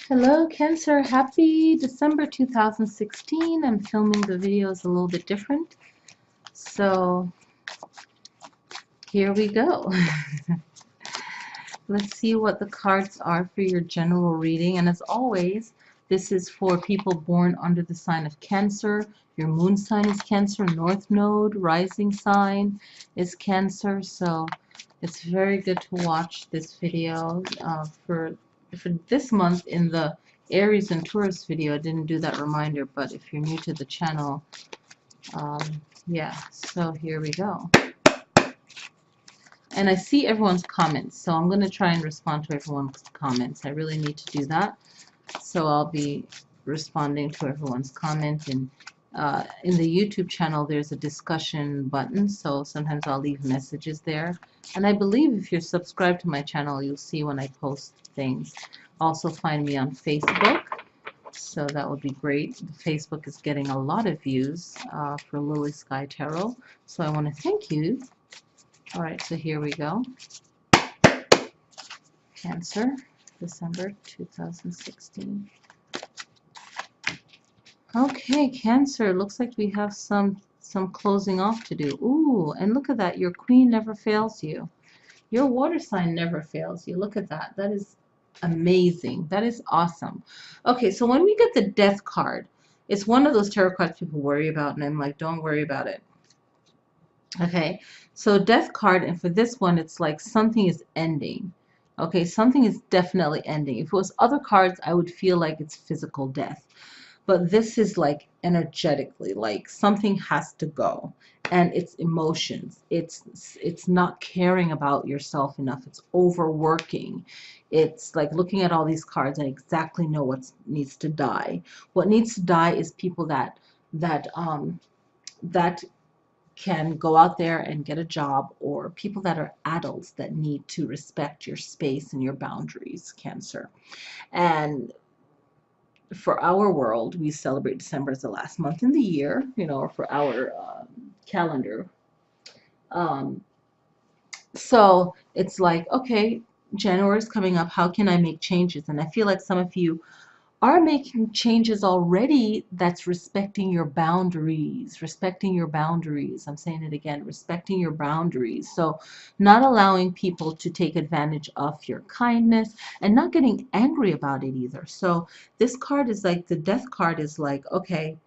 Hello, Cancer. Happy December 2016. I'm filming the videos a little bit different. So here we go. Let's see what the cards are for your general reading. And as always, this is for people born under the sign of Cancer. Your moon sign is Cancer. North node, rising sign is Cancer. So it's very good to watch this video for this month. In the Aries and Taurus video, I didn't do that reminder, but if you're new to the channel, yeah, so here we go. And I see everyone's comments, so I'm going to try and respond to everyone's comments. I really need to do that, so I'll be responding to everyone's comment. And in the YouTube channel, there's a discussion button, so sometimes I'll leave messages there. And I believe if you're subscribed to my channel, you'll see when I post things. Also find me on Facebook, so that would be great. Facebook is getting a lot of views for LillySkyTarot, so I want to thank you. All right, so here we go. Cancer, December 2016. Okay, Cancer, looks like we have some closing off to do. Ooh, and look at that. Your queen never fails you. Your water sign never fails you. Look at that. That is amazing. That is awesome. Okay, so when we get the Death card, it's one of those tarot cards people worry about, and I'm like, don't worry about it. Okay, so Death card, and for this one, it's like something is ending. Okay, something is definitely ending. If it was other cards, I would feel like it's physical death. But this is like energetically, like something has to go. And it's emotions. It's not caring about yourself enough. It's overworking. It's like looking at all these cards and exactly know what needs to die. What needs to die is people that can go out there and get a job, or people that are adults that need to respect your space and your boundaries, Cancer. And for our world, we celebrate December as the last month in the year, you know, for our calendar. So it's like, okay, January is coming up. How can I make changes? And I feel like some of you are making changes already that's respecting your boundaries, respecting your boundaries. I'm saying it again, respecting your boundaries. So not allowing people to take advantage of your kindness and not getting angry about it either. So this card is like, the Death card is like, okay,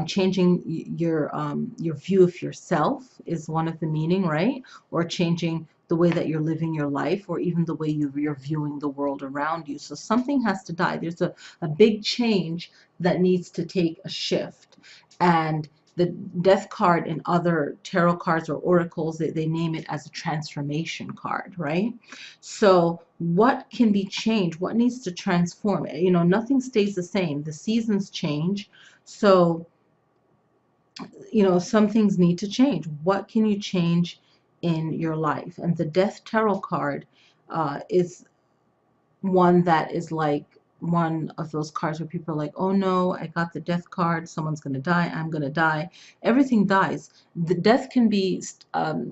changing your view of yourself is one of the meaning, right? Or changing the way that you're living your life, or even the way you're viewing the world around you. So something has to die. There's a big change that needs to take a shift. And the Death card in other tarot cards or oracles, they name it as a transformation card, right? So what can be changed? What needs to transform? You know, nothing stays the same. The seasons change. So, you know, some things need to change. What can you change in your life? And the Death Tarot card is one that is like one of those cards where people are like, oh no, I got the Death card, someone's going to die, I'm going to die. Everything dies. The death can be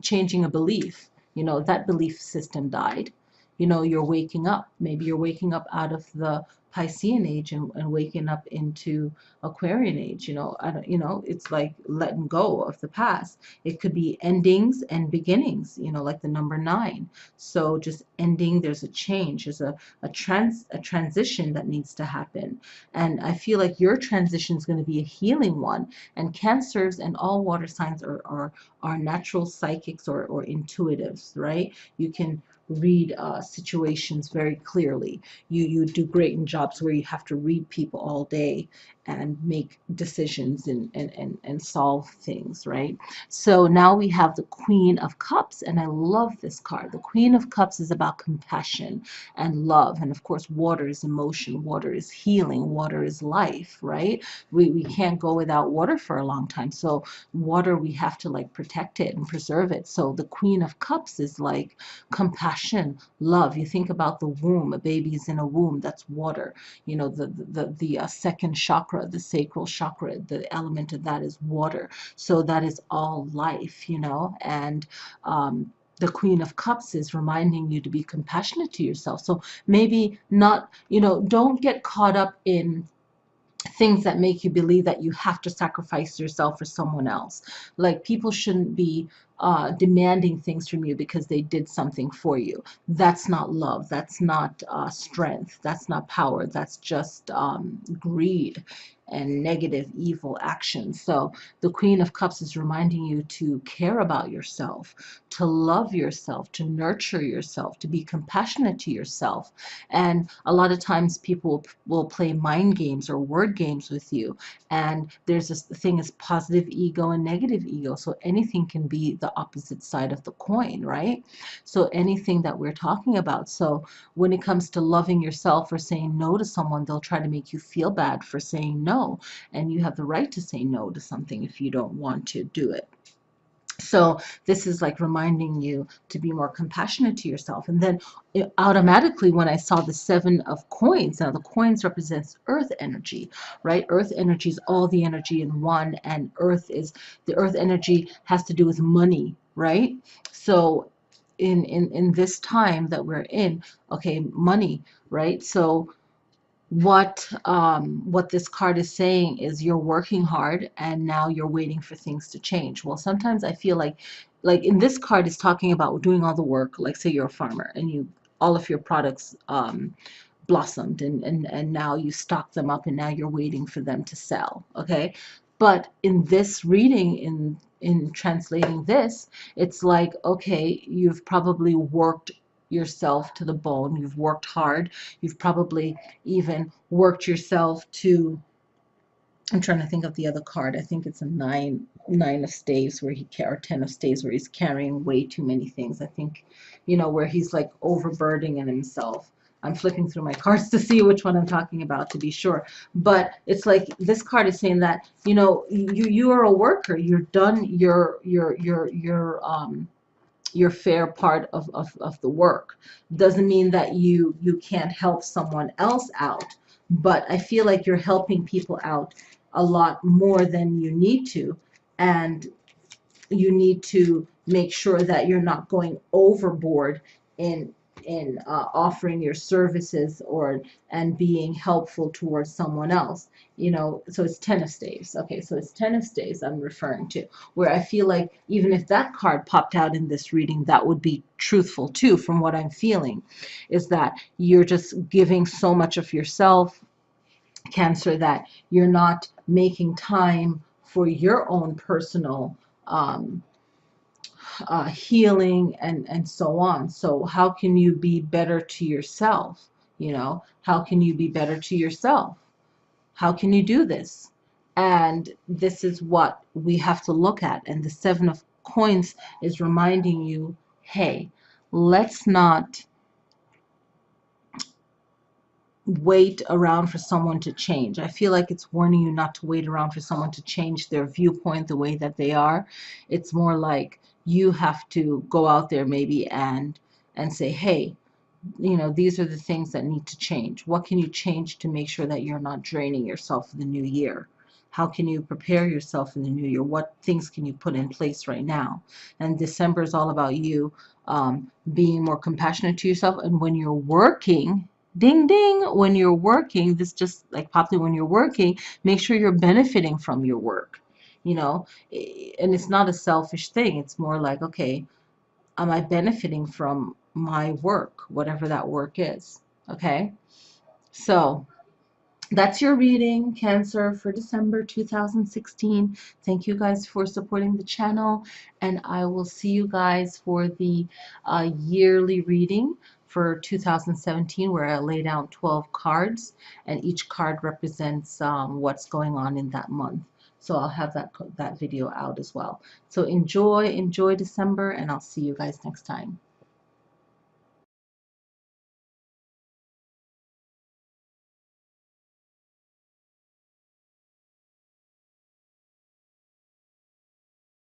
changing a belief. You know, that belief system died. You know, you're waking up. Maybe you're waking up out of the Piscean age and waking up into Aquarian age. You know, it's like letting go of the past. It could be endings and beginnings, you know, like the number 9. So just ending, there's a change, there's a transition that needs to happen. And I feel like your transition is going to be a healing one. And Cancers and all water signs are natural psychics or intuitives, right? You can read situations very clearly. You do great in jobs where you have to read people all day and make decisions and solve things, right? So now we have the Queen of Cups, and I love this card. The Queen of Cups is about compassion and love, and of course water is emotion, water is healing, water is life, right? We can't go without water for a long time, so water, we have to like protect it and preserve it. So the Queen of Cups is like compassion, love. You think about the womb, a baby's in a womb, that's water. You know, the second chakra, the sacral chakra, the element of that is water. So that is all life, you know. And the Queen of Cups is reminding you to be compassionate to yourself. So maybe not, you know, don't get caught up in things that make you believe that you have to sacrifice yourself for someone else. Like, people shouldn't be demanding things from you because they did something for you. That's not love. That's not strength. That's not power. That's just greed and negative, evil actions. So the Queen of Cups is reminding you to care about yourself, to love yourself, to nurture yourself, to be compassionate to yourself. And a lot of times people will play mind games or word games with you. And there's this thing as positive ego and negative ego. So anything can be the opposite side of the coin, right? So anything that we're talking about. So when it comes to loving yourself or saying no to someone, they'll try to make you feel bad for saying no. And you have the right to say no to something if you don't want to do it. So this is like reminding you to be more compassionate to yourself. And then automatically, when I saw the 7 of coins, now the coins represents earth energy, right? Earth energy is all the energy in one, and the earth energy has to do with money, right? So in this time that we're in, okay, money, right? So what this card is saying is you're working hard and now you're waiting for things to change. Well, sometimes I feel like in this card is talking about doing all the work. Like, say you're a farmer and all of your products blossomed, and now you stock them up and now you're waiting for them to sell, okay? But in this reading, in translating this, it's like, okay, you've probably worked yourself to the bone. You've worked hard. You've probably even worked yourself to, I'm trying to think of the other card. I think it's a nine of staves where or 10 of staves where he's carrying way too many things. I think, you know, where he's like overburdening himself. I'm flipping through my cards to see which one I'm talking about to be sure. But it's like this card is saying that, you know, you are a worker. You're done your fair part of the work. Doesn't mean that you can't help someone else out, but I feel like you're helping people out a lot more than you need to, and you need to make sure that you're not going overboard in offering your services and being helpful towards someone else, you know. So it's 10 of staves. Okay, so it's 10 of staves I'm referring to, where I feel like even if that card popped out in this reading, that would be truthful too, from what I'm feeling, is that you're just giving so much of yourself, Cancer, that you're not making time for your own personal healing and so on. So how can you be better to yourself? You know, how can you be better to yourself? How can you do this? And this is what we have to look at. And the 7 of coins is reminding you, hey, let's not wait around for someone to change. I feel like it's warning you not to wait around for someone to change their viewpoint the way that they are. It's more like you have to go out there maybe and say, hey, you know, these are the things that need to change. What can you change to make sure that you're not draining yourself for the new year? How can you prepare yourself in the new year? What things can you put in place right now? And December is all about you being more compassionate to yourself. And when you're working, ding ding, when you're working, this just like popped in, when you're working, make sure you're benefiting from your work, you know. And it's not a selfish thing. It's more like, okay, am I benefiting from my work, whatever that work is? Okay, so that's your reading, Cancer, for December 2016. Thank you guys for supporting the channel, and I will see you guys for the yearly reading for 2017, where I lay down 12 cards, and each card represents what's going on in that month. So I'll have that video out as well. So enjoy December, and I'll see you guys next time.